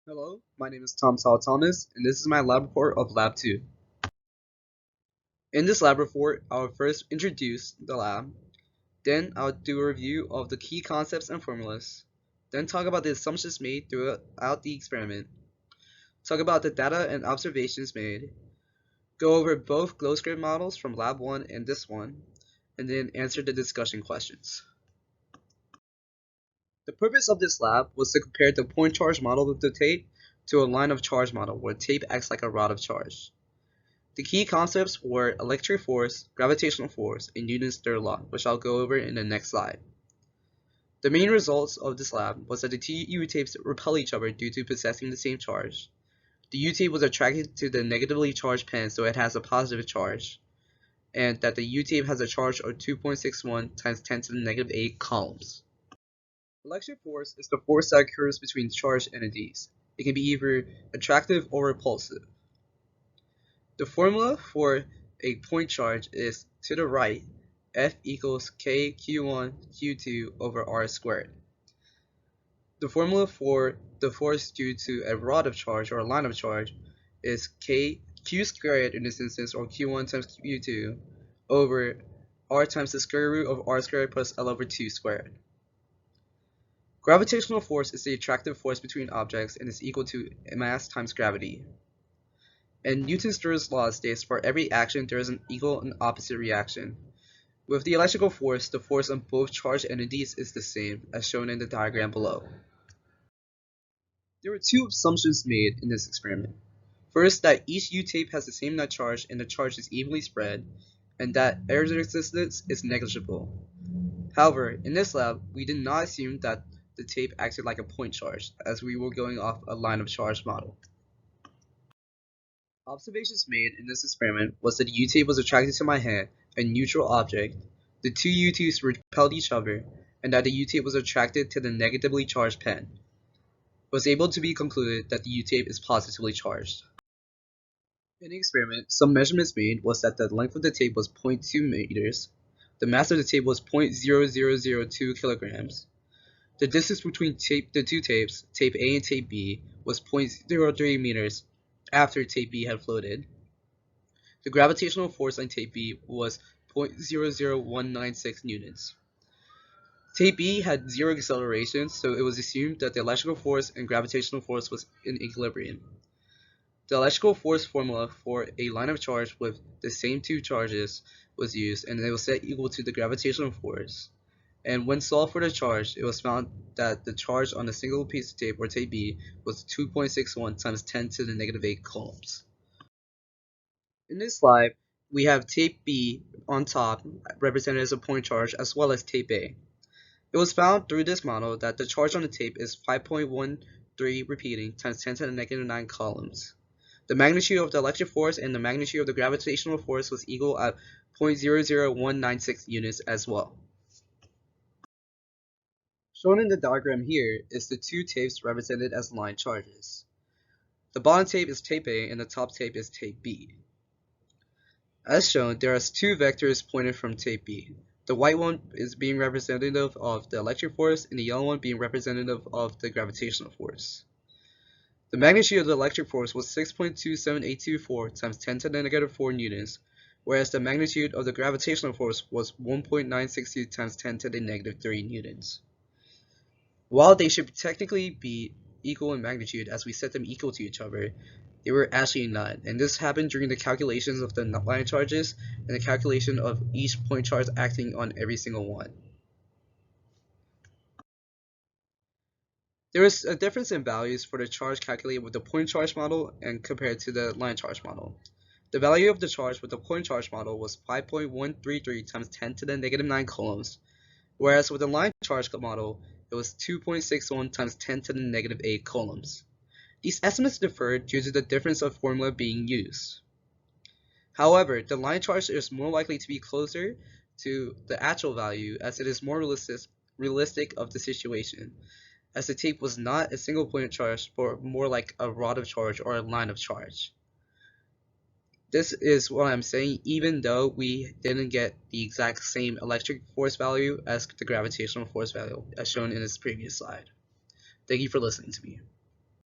Hello, my name is Tom Saul Thomas, and this is my lab report of Lab 2. In this lab report, I will first introduce the lab, then I'll do a review of the key concepts and formulas, then talk about the assumptions made throughout the experiment, talk about the data and observations made, go over both glow script models from Lab 1 and this one, and then answer the discussion questions. The purpose of this lab was to compare the point charge model of the tape to a line of charge model where tape acts like a rod of charge. The key concepts were electric force, gravitational force, and Newton's third law, which I'll go over in the next slide. The main results of this lab was that the two U-tapes repel each other due to possessing the same charge. The U-tape was attracted to the negatively charged pen, so it has a positive charge, and that the U-tape has a charge of 2.61 times 10 to the negative 8 coulombs. Electric force is the force that occurs between charged entities. It can be either attractive or repulsive. The formula for a point charge is, to the right, F equals K Q1 Q2 over R squared. The formula for the force due to a rod of charge or a line of charge is Q squared in this instance, or Q1 times Q2, over R times the square root of R squared plus L over 2 squared. Gravitational force is the attractive force between objects and is equal to mass times gravity. And Newton's third law states for every action there is an equal and opposite reaction. With the electrical force, the force on both charged entities is the same, as shown in the diagram below. There were two assumptions made in this experiment. First, that each U-tape has the same net charge and the charge is evenly spread, and that air resistance is negligible. However, in this lab, we did not assume that the tape acted like a point charge, as we were going off a line of charge model. Observations made in this experiment was that the U-tape was attracted to my hand, a neutral object, the two U-tapes repelled each other, and that the U-tape was attracted to the negatively charged pen. It was able to be concluded that the U-tape is positively charged. In the experiment, some measurements made was that the length of the tape was 0.2 meters, the mass of the tape was 0.0002 kilograms, the distance between the two tapes, tape A and tape B, was 0.03 meters after tape B had floated. The gravitational force on tape B was 0.00196 newtons. Tape B had zero acceleration, so it was assumed that the electrical force and gravitational force was in equilibrium. The electrical force formula for a line of charge with the same two charges was used, and it was set equal to the gravitational force. And when solved for the charge, it was found that the charge on a single piece of tape, or tape B, was 2.61 times 10 to the negative 8 coulombs. In this slide, we have tape B on top, represented as a point charge, as well as tape A. It was found through this model that the charge on the tape is 5.13 repeating times 10 to the negative 9 coulombs. The magnitude of the electric force and the magnitude of the gravitational force was equal at 0.00196 units as well. Shown in the diagram here is the two tapes represented as line charges. The bottom tape is tape A and the top tape is tape B. As shown, there are two vectors pointed from tape B. The white one is being representative of the electric force and the yellow one being representative of the gravitational force. The magnitude of the electric force was 6.27824 times 10 to the negative 4 newtons, whereas the magnitude of the gravitational force was 1.962 times 10 to the negative 3 newtons. While they should technically be equal in magnitude as we set them equal to each other, they were actually not, and this happened during the calculations of the line charges and the calculation of each point charge acting on every single one. There is a difference in values for the charge calculated with the point charge model and compared to the line charge model. The value of the charge with the point charge model was 5.133 times 10 to the negative 9 coulombs, whereas with the line charge model, it was 2.61 times 10 to the negative 8 coulombs. These estimates differ due to the difference of formula being used. However, the line charge is more likely to be closer to the actual value as it is more realistic of the situation, as the tape was not a single point charge but more like a rod of charge or a line of charge. This is what I'm saying even though we didn't get the exact same electric force value as the gravitational force value as shown in this previous slide. Thank you for listening to me.